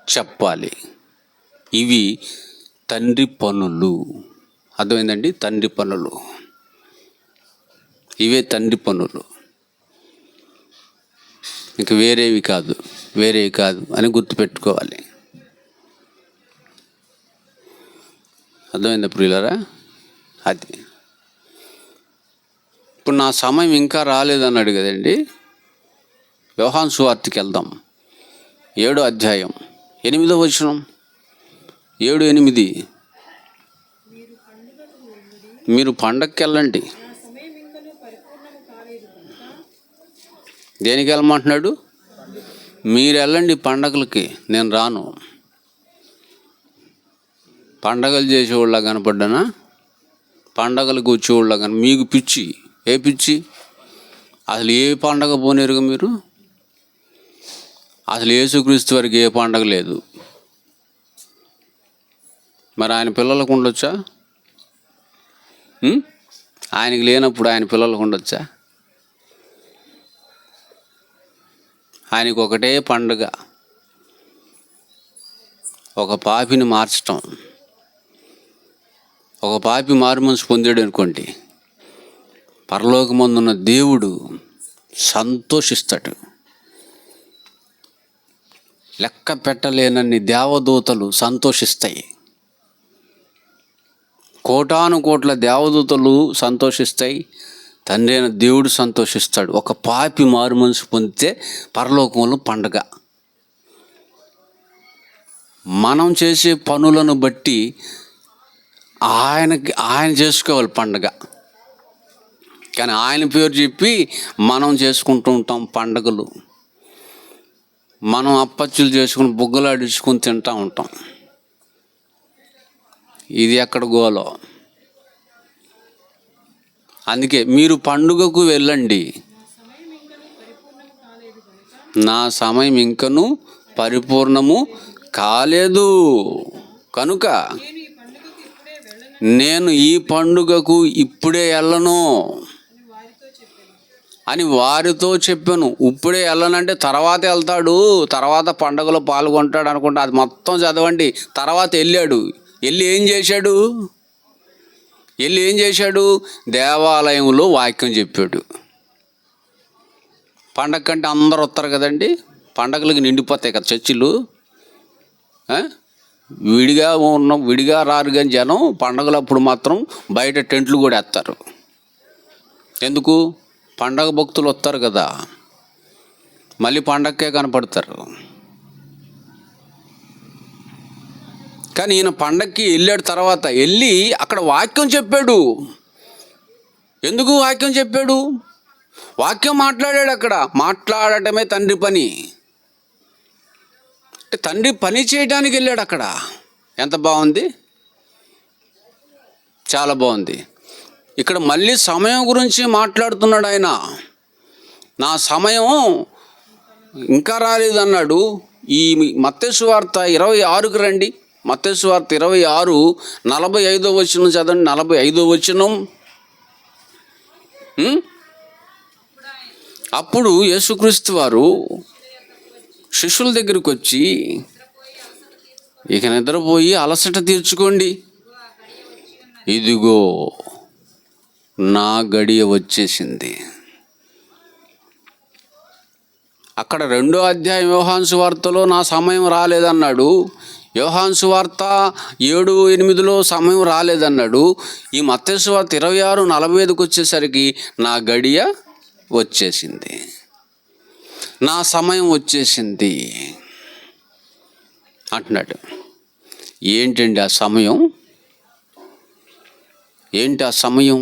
చెప్పాలి. ఇవి తండ్రి పనులు. అర్థమైందండి? తండ్రి పనులు ఇవే తండ్రి పనులు, ఇంక వేరేవి కాదు అని గుర్తుపెట్టుకోవాలి. అర్థమైందా ప్రియులారా? అది ఇప్పుడు నా సమయం ఇంకా రాలేదన్నాడు కదండి. యోహాను సువార్తకి వెళ్దాం. 7వ అధ్యాయం 8వ వచనం. 7:8 మీరు పండగకి వెళ్ళండి. దేనికి వెళ్ళమంటున్నాడు? మీరు వెళ్ళండి పండగలకి, నేను రాను. పండగలు చేసేవాళ్ళ కనపడ్డానా? పండగలకు వచ్చేవాళ్ళ కానీ మీకు పిచ్చి. ఏ పిచ్చి? అసలు ఏ పండగ పోనేరుగా మీరు? అసలు యేసుక్రీస్తు వారికి ఏ పండగ లేదు. మరి ఆయన పిల్లలకు ఉండొచ్చా? ఆయనకి లేనప్పుడు ఆయన పిల్లలకు ఉండొచ్చా? ఆయనకు ఒకటే పండుగ, ఒక పాపిని మార్చటం. ఒక పాపి మారుమనసు పొందాడు అనుకోండి, పరలోకమందున్న దేవుడు సంతోషిస్తాడు. లెక్క పెట్టలేనన్ని దేవదూతలు సంతోషిస్తాయి. కోటాను కోట్ల దేవదూతలు సంతోషిస్తాయి. తండ్రి అయిన దేవుడు సంతోషిస్తాడు. ఒక పాపి మారు మనసు పొందితే పరలోకంలో పండగ. మనం చేసే పనులను బట్టి ఆయన చేసుకోవాలి పండగ. కానీ ఆయన పేరు చెప్పి మనం చేసుకుంటూ ఉంటాం పండగలు. మనం అప్పచ్చులు చేసుకుని బుగ్గలాడించుకొని తింటూ ఉంటాం. ఇది ఎక్కడ గోలో? అందుకే మీరు పండుగకు వెళ్ళండి. నా సమయం ఇంకను పరిపూర్ణము కాలేదు కనుక నేను ఈ పండుగకు ఇప్పుడే వెళ్ళను అని వారితో చెప్పాను. ఇప్పుడే వెళ్ళనంటే తర్వాత వెళ్తాడు, తర్వాత పండుగలో పాల్గొంటాడు అనుకుంటా. అది మొత్తం చదవండి. తర్వాత వెళ్ళి ఏం చేశాడు? దేవాలయంలో వాక్యం చెప్పాడు. పండగ కంటే అందరూ వస్తారు కదండి. పండగలకు నిండిపోతాయి కదా చర్చిలు. విడిగా రారు కానీ జనం పండగలప్పుడు మాత్రం బయట టెంట్లు కూడా వేస్తారు. ఎందుకు? పండగ భక్తులు వస్తారు కదా, మళ్ళీ పండగకే కనపడతారు. కానీ ఈయన పండగకి వెళ్ళాడు. తర్వాత వెళ్ళి అక్కడ వాక్యం చెప్పాడు. ఎందుకు వాక్యం చెప్పాడు? వాక్యం మాట్లాడాడు. అక్కడ మాట్లాడటమే తండ్రి పని. తండ్రి పని చేయడానికి వెళ్ళాడు అక్కడ. ఎంత బాగుంది, చాలా బాగుంది. ఇక్కడ మళ్ళీ సమయం గురించి మాట్లాడుతున్నాడు ఆయన. నా సమయం ఇంకా రాలేదన్నాడు. ఈ మత్తయి సువార్త 26కి రండి. మత్తయి సువార్త 26 45వ వచనం చదవండి. 45వ వచనం. అప్పుడు యేసుక్రీస్తు వారు శిష్యుల దగ్గరికి వచ్చి, ఇక నిద్రపోయి అలసట తీర్చుకోండి, ఇదిగో నా గడియ వచ్చేసింది. అక్కడ 2వ అధ్యాయం యోహాను సువార్తలో నా సమయం రాలేదన్నాడు. యోహాను సువార్త 7:8లో సమయం రాలేదన్నాడు. ఈ మత్తయి సువార్త 26:45కి వచ్చేసరికి నా గడియ వచ్చేసింది, నా సమయం వచ్చేసింది అంటున్నాడు. ఏంటండి ఆ సమయం? ఏంటి ఆ సమయం?